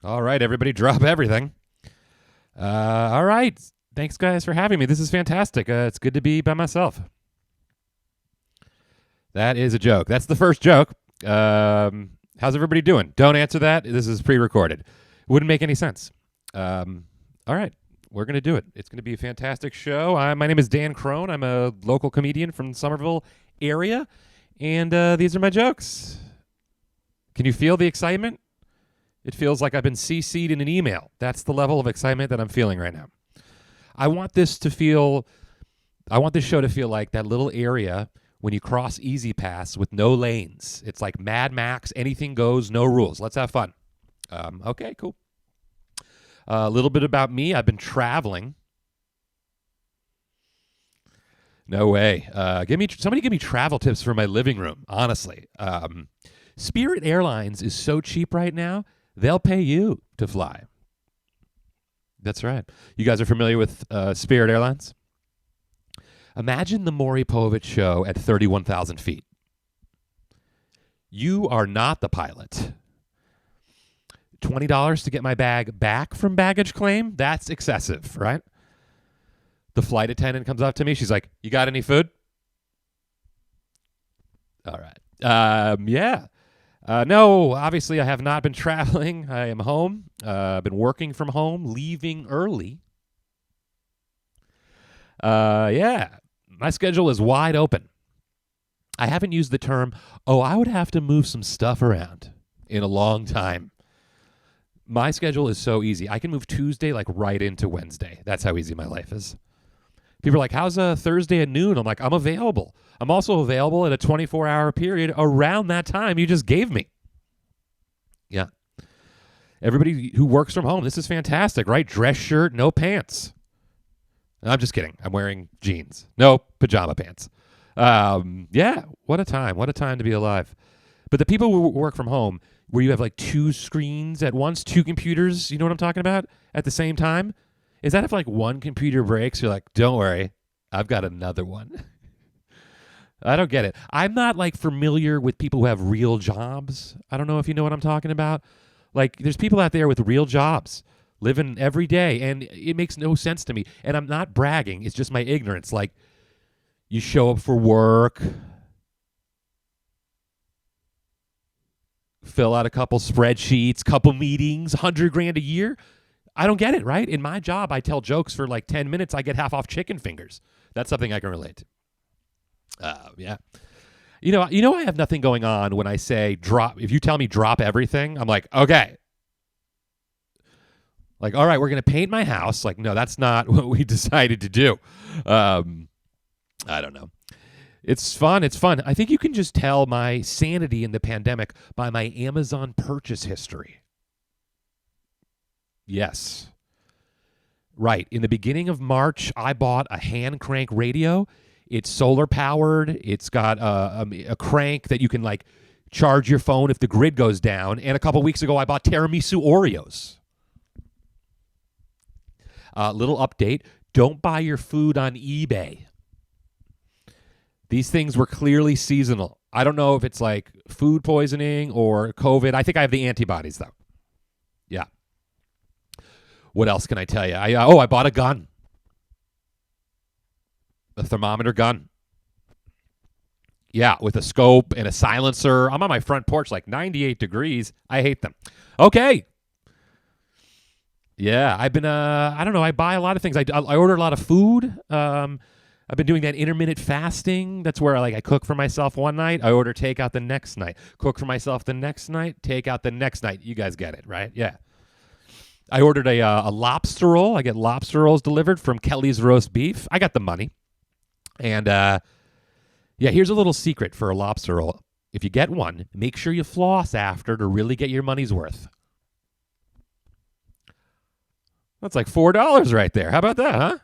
All right, everybody, drop everything. All right. Thanks, guys, for having me. This is fantastic. It's good to be by myself. That is a joke. That's the first joke. How's everybody doing? Don't answer that. This is pre-recorded. Wouldn't make any sense. All right. We're going to do it. It's going to be a fantastic show. My name is Dan Crone. I'm a local comedian from the Somerville area, and these are my jokes. Can you feel the excitement? It feels like I've been CC'd in an email. That's the level of excitement that I'm feeling right now. I want this show to feel like that little area when you cross Easy Pass with no lanes. It's like Mad Max, anything goes, no rules. Let's have fun. Okay, cool. A little bit about me. I've been traveling. No way. Somebody give me travel tips for my living room, honestly. Spirit Airlines is so cheap right now, they'll pay you to fly. That's right. You guys are familiar with Spirit Airlines? Imagine the Maury Povich show at 31,000 feet. You are not the pilot. $20 to get my bag back from baggage claim? That's excessive, right? The flight attendant comes up to me. She's like, "You got any food?" All right. Yeah. No, obviously I have not been traveling. I am home. I've been working from home, leaving early. Yeah. My schedule is wide open. I haven't used the term, I would have to move some stuff around in a long time. My schedule is so easy. I can move Tuesday right into Wednesday. That's how easy my life is. People are like, "How's a Thursday at noon?" I'm like, "I'm available." I'm also available at a 24-hour period around that time you just gave me. Yeah. Everybody who works from home, this is fantastic, right? Dress shirt, no pants. I'm just kidding. I'm wearing jeans. No pajama pants. Yeah, what a time. What a time to be alive. But the people who work from home, where you have two screens at once, two computers, you know what I'm talking about, at the same time? Is that if one computer breaks, you're like, "Don't worry, I've got another one." I don't get it. I'm not familiar with people who have real jobs. I don't know if you know what I'm talking about. There's people out there with real jobs, living every day, and it makes no sense to me. And I'm not bragging. It's just my ignorance. You show up for work, fill out a couple spreadsheets, couple meetings, $100,000 a year. I don't get it, right? In my job, I tell jokes for 10 minutes. I get half off chicken fingers. That's something I can relate to. Yeah. You know, I have nothing going on when I say drop. If you tell me drop everything, I'm like, okay. All right, we're going to paint my house. No, that's not what we decided to do. I don't know. It's fun. It's fun. I think you can just tell my sanity in the pandemic by my Amazon purchase history. Yes. Right. In the beginning of March, I bought a hand crank radio. It's solar powered. It's got a crank that you can charge your phone if the grid goes down. And a couple weeks ago, I bought tiramisu Oreos. Little update. Don't buy your food on eBay. These things were clearly seasonal. I don't know if it's food poisoning or COVID. I think I have the antibodies, though. Yeah. What else can I tell you? I bought a gun. A thermometer gun. Yeah, with a scope and a silencer. I'm on my front porch 98 degrees. I hate them. Okay. Yeah, I've been, I don't know, I buy a lot of things. I order a lot of food. I've been doing that intermittent fasting. That's where I cook for myself one night. I order takeout the next night. Cook for myself the next night. Takeout the next night. You guys get it, right? Yeah. I ordered a lobster roll. I get lobster rolls delivered from Kelly's Roast Beef. I got the money. And, yeah, here's a little secret for a lobster roll. If you get one, make sure you floss after to really get your money's worth. That's $4 right there. How about that, huh?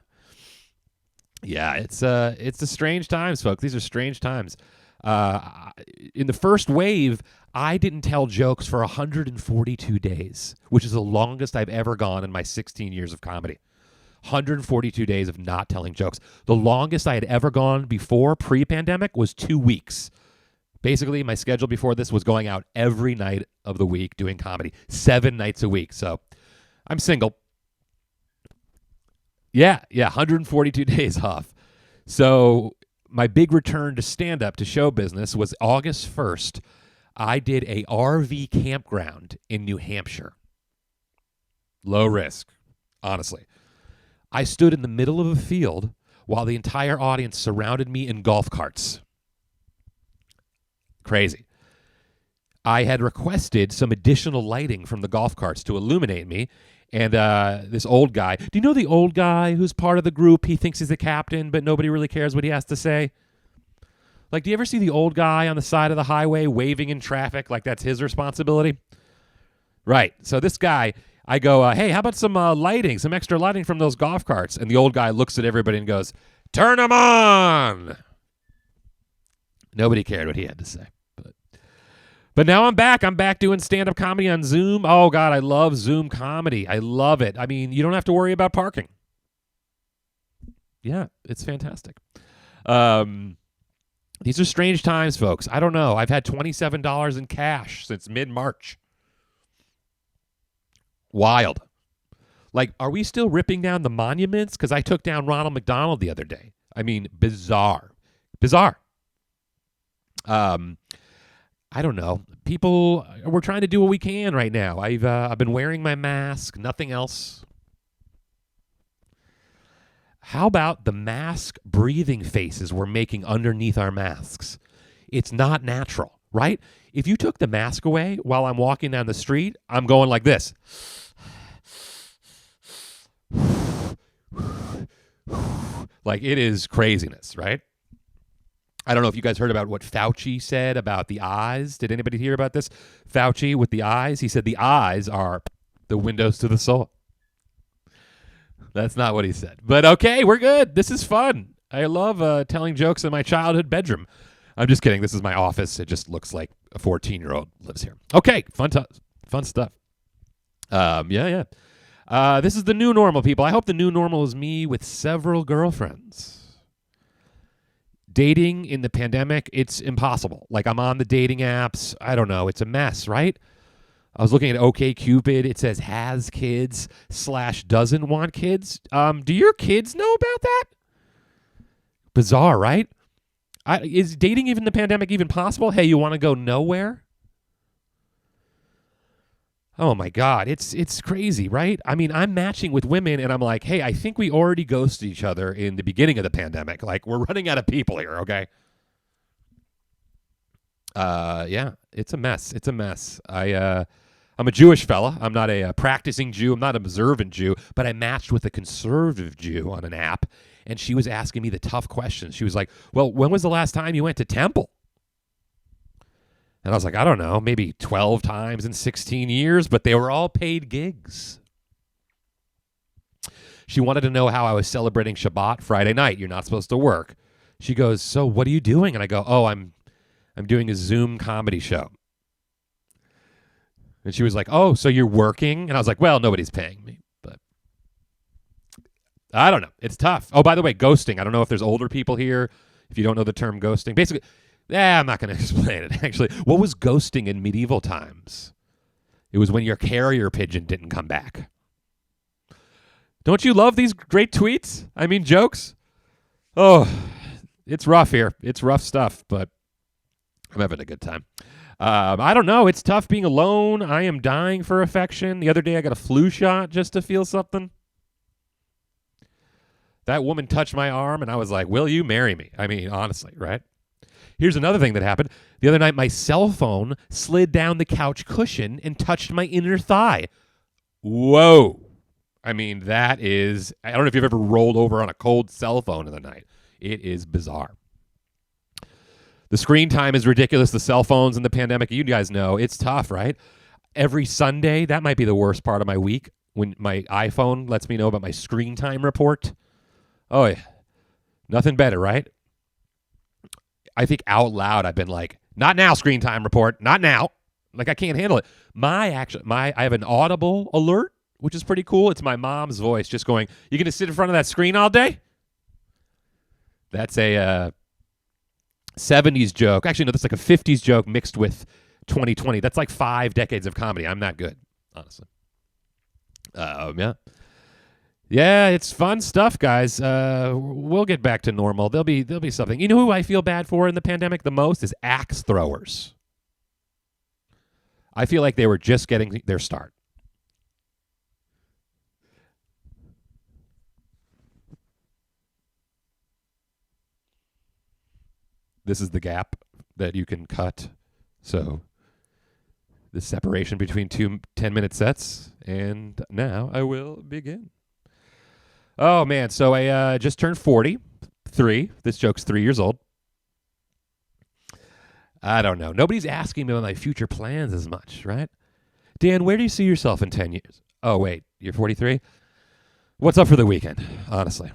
Yeah, it's the strange times, folks. These are strange times. In the first wave, I didn't tell jokes for 142 days, which is the longest I've ever gone in my 16 years of comedy. 142 days of not telling jokes. The longest I had ever gone before, pre-pandemic, was 2 weeks. Basically, my schedule before this was going out every night of the week doing comedy, 7 nights a week. So I'm single. Yeah, 142 days off. So my big return to stand-up, to show business, was August 1st. I did a RV campground in New Hampshire. Low risk, honestly. I stood in the middle of a field while the entire audience surrounded me in golf carts. Crazy. I had requested some additional lighting from the golf carts to illuminate me. And this old guy, do you know the old guy who's part of the group? He thinks he's the captain, but nobody really cares what he has to say. Like, do you ever see the old guy on the side of the highway waving in traffic like that's his responsibility? Right. So this guy, I go, hey, how about some lighting, some extra lighting from those golf carts? And the old guy looks at everybody and goes, turn them on. Nobody cared what he had to say. But now I'm back. I'm back doing stand-up comedy on Zoom. Oh, God, I love Zoom comedy. I love it. I mean, you don't have to worry about parking. Yeah, it's fantastic. These are strange times, folks. I don't know. I've had $27 in cash since mid-March. Wild. Like, are we still ripping down the monuments? Because I took down Ronald McDonald the other day. I mean, bizarre. I don't know. People, we're trying to do what we can right now. I've been wearing my mask, nothing else. How about the mask breathing faces we're making underneath our masks? It's not natural, right? If you took the mask away while I'm walking down the street, I'm going like this. Like, it is craziness, right? I don't know if you guys heard about what Fauci said about the eyes. Did anybody hear about this? Fauci with the eyes. He said the eyes are the windows to the soul. That's not what he said. But okay, we're good. This is fun. I love telling jokes in my childhood bedroom. I'm just kidding. This is my office. It just looks like a 14-year-old lives here. Okay, fun stuff. Yeah. This is the new normal, people. I hope the new normal is me with several girlfriends. Dating in the pandemic, it's impossible. Like, I'm on the dating apps. I don't know. It's a mess, right? I was looking at OkCupid. It says has kids / doesn't want kids. Do your kids know about that? Bizarre, right? Is dating even the pandemic even possible? Hey, you want to go nowhere? Oh my God, it's crazy, right? I mean, I'm matching with women and I'm like, hey, I think we already ghosted each other in the beginning of the pandemic. Like, we're running out of people here, okay? Yeah, it's a mess. I'm a Jewish fella. I'm not a practicing Jew. I'm not an observant Jew, but I matched with a conservative Jew on an app, and she was asking me the tough questions. She was like, well, when was the last time you went to temple? And I was like, I don't know, maybe 12 times in 16 years, but they were all paid gigs. She wanted to know how I was celebrating Shabbat Friday night. You're not supposed to work. She goes, so what are you doing? And I go, oh, I'm doing a Zoom comedy show. And she was like, oh, so you're working? And I was like, well, nobody's paying me. But I don't know. It's tough. Oh, by the way, ghosting. I don't know if there's older people here. If you don't know the term ghosting. Basically, I'm not going to explain it, actually. What was ghosting in medieval times? It was when your carrier pigeon didn't come back. Don't you love these great tweets? I mean, jokes? Oh, it's rough here. It's rough stuff, but I'm having a good time. I don't know. It's tough being alone. I am dying for affection. The other day, I got a flu shot just to feel something. That woman touched my arm, and I was like, will you marry me? I mean, honestly, right? Here's another thing that happened. The other night, my cell phone slid down the couch cushion and touched my inner thigh. Whoa. I mean, that is... I don't know if you've ever rolled over on a cold cell phone in the night. It is bizarre. The screen time is ridiculous. The cell phones and the pandemic, you guys know, it's tough, right? Every Sunday, that might be the worst part of my week, when my iPhone lets me know about my screen time report. Oh, yeah. Nothing better, right? I think out loud I've been like, not now, screen time report, not now. Like, I can't handle it. I have an audible alert, which is pretty cool. It's my mom's voice just going, you going to sit in front of that screen all day? That's a 70s joke. Actually, no, that's like a 50s joke mixed with 2020. That's like 5 decades of comedy. I'm not good, honestly. Yeah. Yeah, it's fun stuff, guys. We'll get back to normal. There'll be something. You know who I feel bad for in the pandemic the most is axe throwers. I feel like they were just getting their start. This is the gap that you can cut. So the separation between 2 10-minute sets. And now I will begin. Oh, man. So I just turned 43. This joke's 3 years old. I don't know. Nobody's asking me about my future plans as much, right? Dan, where do you see yourself in 10 years? Oh, wait. You're 43? What's up for the weekend, honestly?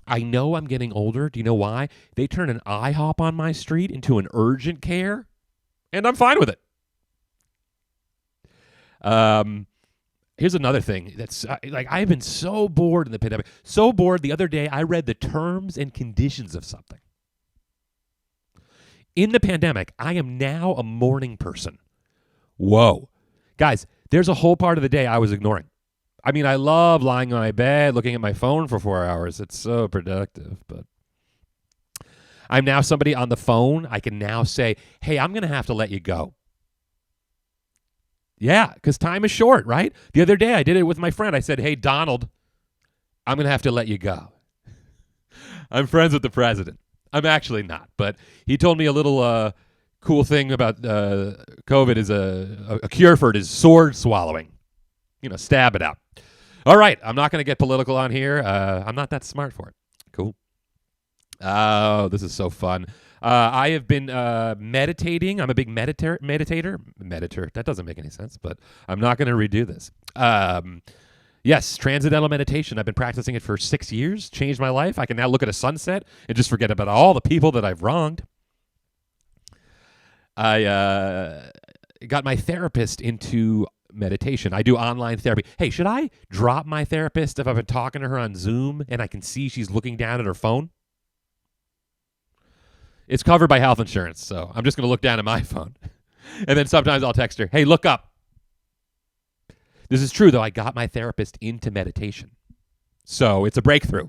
I know I'm getting older. Do you know why? They turned an IHOP on my street into an urgent care, and I'm fine with it. Here's another thing that's like I've been so bored in the pandemic. So bored the other day I read the terms and conditions of something. In the pandemic, I am now a morning person. Whoa. Guys, there's a whole part of the day I was ignoring. I mean, I love lying on my bed, looking at my phone for 4 hours. It's so productive, but I'm now somebody on the phone. I can now say, hey, I'm going to have to let you go. Yeah, because time is short, right? The other day I did it with my friend. I said, hey, Donald, I'm going to have to let you go. I'm friends with the president. I'm actually not, but he told me a little cool thing about COVID is a cure for it is sword swallowing. You know, stab it out. All right, I'm not going to get political on here. I'm not that smart for it. Cool. Oh, this is so fun. I have been meditating. I'm a big meditator. That doesn't make any sense, but I'm not going to redo this. Yes, transcendental meditation. I've been practicing it for 6 years. Changed my life. I can now look at a sunset and just forget about all the people that I've wronged. I got my therapist into meditation. I do online therapy. Hey, should I drop my therapist if I've been talking to her on Zoom and I can see she's looking down at her phone? It's covered by health insurance, so I'm just going to look down at my phone. And then sometimes I'll text her, hey, look up. This is true, though. I got my therapist into meditation. So it's a breakthrough.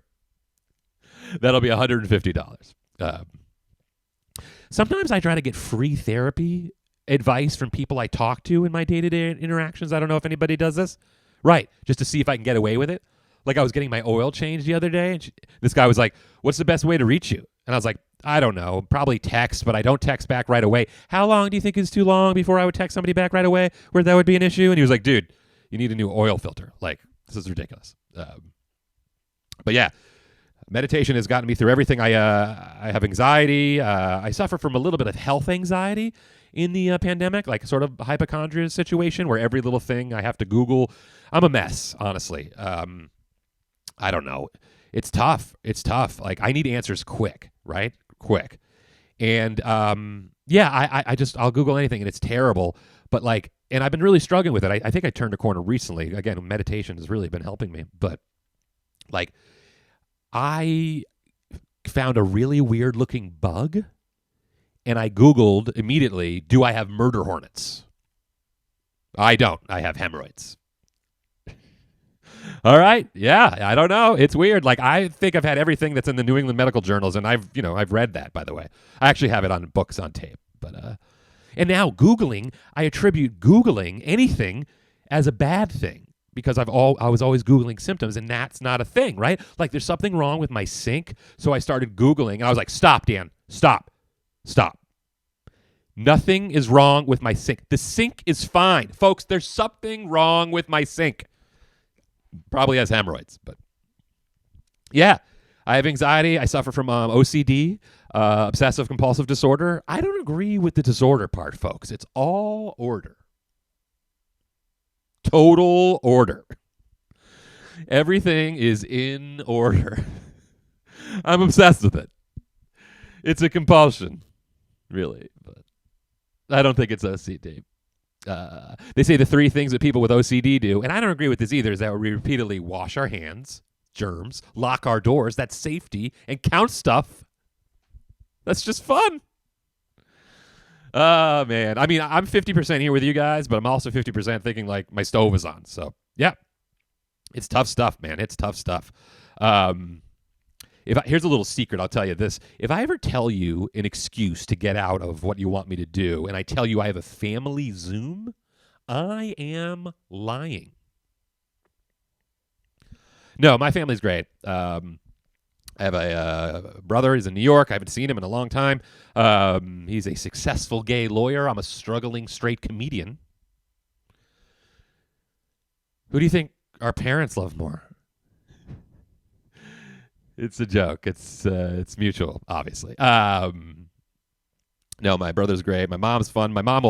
That'll be $150. Sometimes I try to get free therapy advice from people I talk to in my day-to-day interactions. I don't know if anybody does this. Right, just to see if I can get away with it. Like I was getting my oil changed the other day, and this guy was like, what's the best way to reach you? And I was like, I don't know, probably text, but I don't text back right away. How long do you think is too long before I would text somebody back right away where that would be an issue? And he was like, dude, you need a new oil filter. Like, this is ridiculous. But yeah, meditation has gotten me through everything. I have anxiety. I suffer from a little bit of health anxiety in the pandemic, like sort of hypochondria situation where every little thing I have to Google. I'm a mess, honestly. I don't know. It's tough. Like, I need answers quick, right? Quick. And yeah, I'll Google anything and it's terrible. But like, and I've been really struggling with it. I think I turned a corner recently. Again, meditation has really been helping me. But like, I found a really weird looking bug and I Googled immediately, do I have murder hornets? I don't. I have hemorrhoids. All right. Yeah, I don't know. It's weird. Like, I think I've had everything that's in the New England medical journals, and I've read that, by the way. I actually have it on books on tape. But and now Googling, I attribute Googling anything as a bad thing because I was always Googling symptoms, and that's not a thing, right? Like, there's something wrong with my sink, so I started Googling, and I was like, stop, Dan. Stop. Nothing is wrong with my sink. The sink is fine. Folks, there's something wrong with my sink. Probably has hemorrhoids, but yeah, I have anxiety. I suffer from OCD, obsessive compulsive disorder. I don't agree with the disorder part, folks. It's all order. Total order. Everything is in order. I'm obsessed with it. It's a compulsion, really, but I don't think it's OCD. They say the 3 things that people with OCD do, and I don't agree with this either, is that we repeatedly wash our hands, germs, lock our doors, that's safety, and count stuff. That's just fun. Oh, man. I mean, I'm 50% here with you guys, but I'm also 50% thinking like my stove is on. So, yeah. It's tough stuff, man. It's tough stuff. Here's a little secret. I'll tell you this. If I ever tell you an excuse to get out of what you want me to do, and I tell you I have a family Zoom, I am lying. No, my family's great. I have a brother. He's in New York. I haven't seen him in a long time. He's a successful gay lawyer. I'm a struggling straight comedian. Who do you think our parents love more? It's a joke. It's mutual, obviously. No, my brother's great. My mom's fun. My mom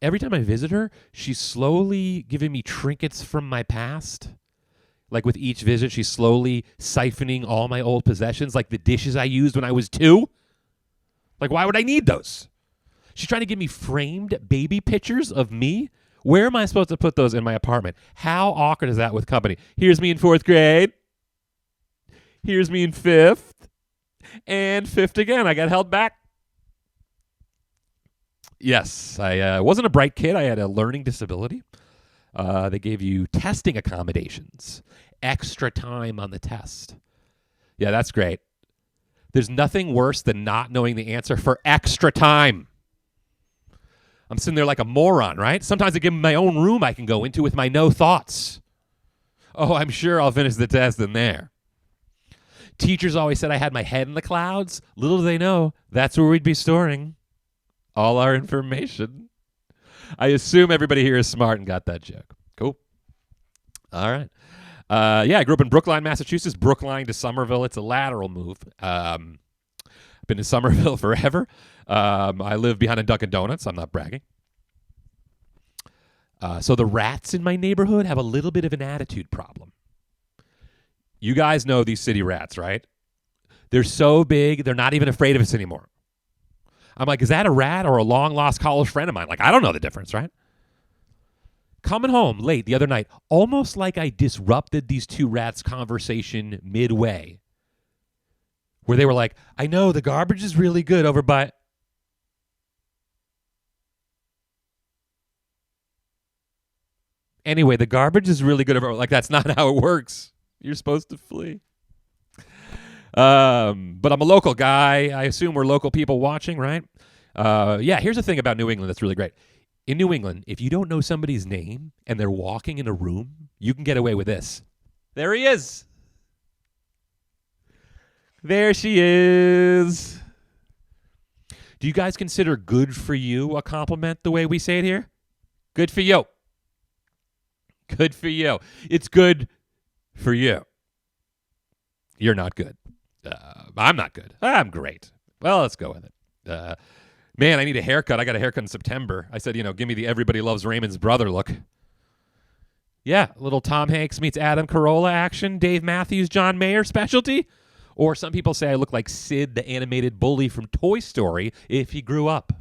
every time I visit her, she's slowly giving me trinkets from my past. Like with each visit, she's slowly siphoning all my old possessions, like the dishes I used when I was 2. Like, why would I need those? She's trying to give me framed baby pictures of me. Where am I supposed to put those in my apartment? How awkward is that with company? Here's me in 4th grade. Here's me in 5th. And 5th again. I got held back. Yes, I wasn't a bright kid. I had a learning disability. They gave you testing accommodations, extra time on the test. Yeah, that's great. There's nothing worse than not knowing the answer for extra time. I'm sitting there like a moron, right? Sometimes I give them my own room I can go into with my no thoughts. Oh, I'm sure I'll finish the test in there. Teachers always said I had my head in the clouds. Little do they know, that's where we'd be storing all our information. I assume everybody here is smart and got that joke. Cool. All right. I grew up in Brookline, Massachusetts. Brookline to Somerville. It's a lateral move. Been in Somerville forever. I live behind a Dunkin' Donuts. I'm not bragging. So the rats in my neighborhood have a little bit of an attitude problem. You guys know these city rats, right? They're so big, they're not even afraid of us anymore. I'm like, is that a rat or a long-lost college friend of mine? Like, I don't know the difference, right? Coming home late the other night, almost like I disrupted these 2 rats' conversation midway, where they were like, I know the garbage is really good over by... Anyway, the garbage is really good over... Like, that's not how it works. You're supposed to flee. But I'm a local guy. I assume we're local people watching, right? Here's the thing about New England that's really great. In New England, if you don't know somebody's name and they're walking in a room, you can get away with this. There he is. There she is. Do you guys consider good for you a compliment the way we say it here? Good for you. Good for you. It's good for you. You're not good. I'm not good. I'm great. Well, let's go with it. Man, I need a haircut. I got a haircut in September. I said, give me the Everybody Loves Raymond's brother look. Yeah, little Tom Hanks meets Adam Carolla action, Dave Matthews, John Mayer specialty. Or some people say I look like Sid, the animated bully from Toy Story, if he grew up.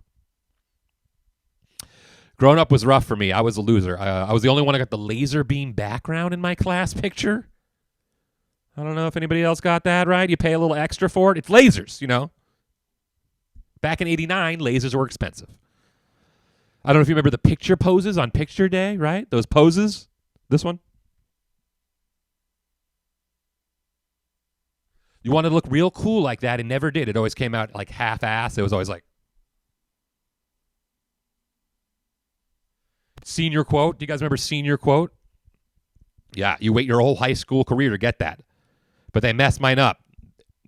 Growing up was rough for me. I was a loser. I was the only one who got the laser beam background in my class picture. I don't know if anybody else got that right. You pay a little extra for it. It's lasers, Back in 89, lasers were expensive. I don't know if you remember the picture poses on picture day, right? Those poses. This one. You wanted to look real cool like that and never did. It always came out like half-ass. It was always like. Senior quote. Do you guys remember senior quote? Yeah, you wait your whole high school career to get that. But they messed mine up.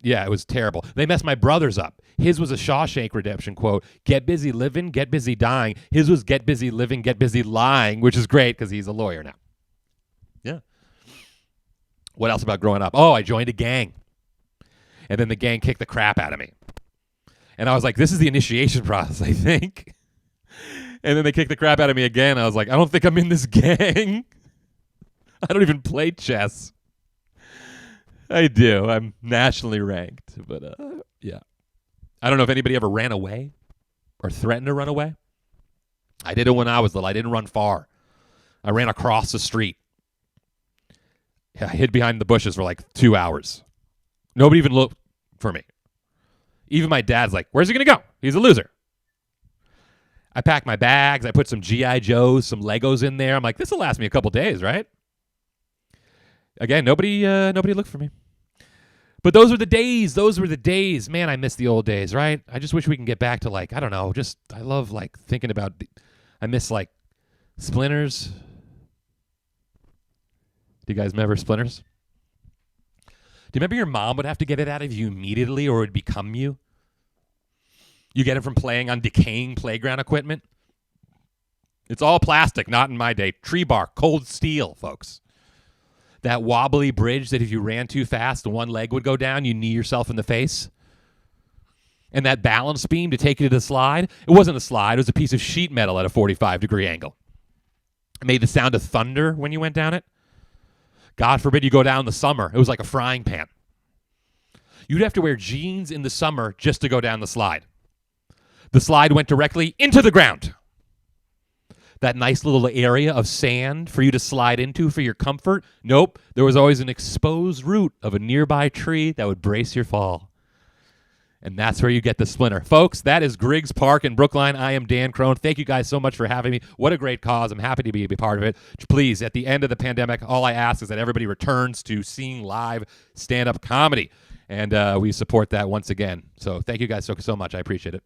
Yeah, it was terrible. They messed my brother's up. His was a Shawshank Redemption quote. Get busy living, get busy dying. His was get busy living, get busy lying, which is great because he's a lawyer now. Yeah. What else about growing up? Oh, I joined a gang. And then the gang kicked the crap out of me. And I was like, this is the initiation process, I think. And then they kicked the crap out of me again. I was like, I don't think I'm in this gang. I don't even play chess. I do. I'm nationally ranked. But, yeah. I don't know if anybody ever ran away or threatened to run away. I did it when I was little. I didn't run far. I ran across the street. I hid behind the bushes for like 2 hours. Nobody even looked for me. Even my dad's like, where's he going to go? He's a loser. I pack my bags. I put some G.I. Joes, some Legos in there. I'm like, this will last me a couple days, right? Again, nobody looked for me. But those were the days. Those were the days. Man, I miss the old days, right? I just wish we can get back to I don't know, I love thinking about, I miss Splinters. Do you guys remember Splinters? Do you remember your mom would have to get it out of you immediately or it would become you? You get it from playing on decaying playground equipment. It's all plastic, not in my day. Tree bark, cold steel, folks. That wobbly bridge that if you ran too fast, one leg would go down, you knee yourself in the face. And that balance beam to take you to the slide, it wasn't a slide, it was a piece of sheet metal at a 45-degree angle. It made the sound of thunder when you went down it. God forbid you go down in the summer. It was like a frying pan. You'd have to wear jeans in the summer just to go down the slide. The slide went directly into the ground. That nice little area of sand for you to slide into for your comfort. Nope. There was always an exposed root of a nearby tree that would brace your fall. And that's where you get the splinter. Folks, that is Griggs Park in Brookline. I am Dan Crone. Thank you guys so much for having me. What a great cause. I'm happy to be a part of it. Please, at the end of the pandemic, all I ask is that everybody returns to seeing live stand-up comedy. And we support that once again. So thank you guys so much. I appreciate it.